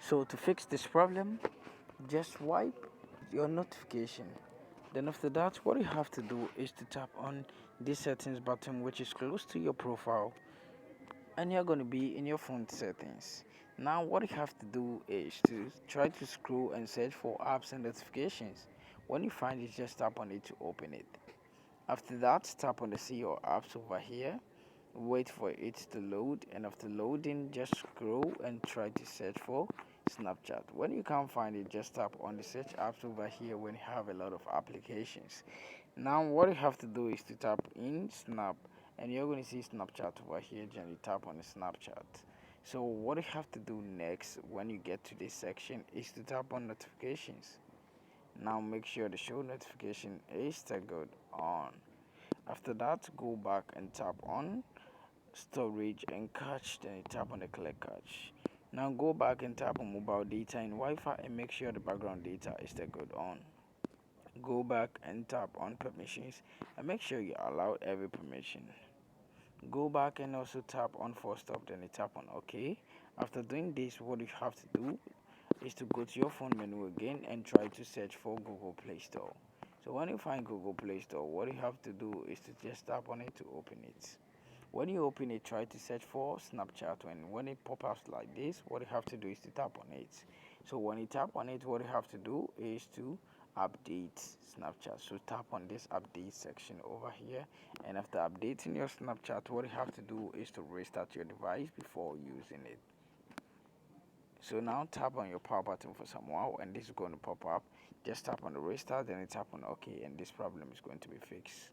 So to fix this problem, just wipe your notification. Then after that, what you have to do is to tap on this settings button, which is close to your profile, and you're going to be in your phone settings. Now what you have to do is to try to scroll and search for apps and notifications. When you find it, just tap on it to open it. After that, tap on the see your apps over here, wait for it to load, and after loading, just scroll and try to search for Snapchat. When you can't find it, just tap on the search apps over here when you have a lot of applications. Now what you have to do is to tap in Snap, and you're going to see Snapchat over here. Then you tap on the Snapchat. So what you have to do next when you get to this section is to tap on notifications. Now make sure the show notification is toggled on. After that, go back and tap on storage and cache, then you tap on the clear cache. Now go back and tap on mobile data and Wi-Fi and make sure the background data is toggled on. Go back and tap on permissions and make sure you allow every permission. Go back and also tap on force stop, then you tap on OK. After doing this, what you have to do is to go to your phone menu again and try to search for Google Play Store. So when you find Google Play Store, what you have to do is to just tap on it to open it. When you open it, try to search for Snapchat. When it pops up like this, what you have to do is to tap on it. So when you tap on it, what you have to do is to update Snapchat. So tap on this update section over here, and after updating your Snapchat, what you have to do is to restart your device before using it. So now tap on your power button for some while, and this is going to pop up. Just tap on the restart, then you tap on OK, and this problem is going to be fixed.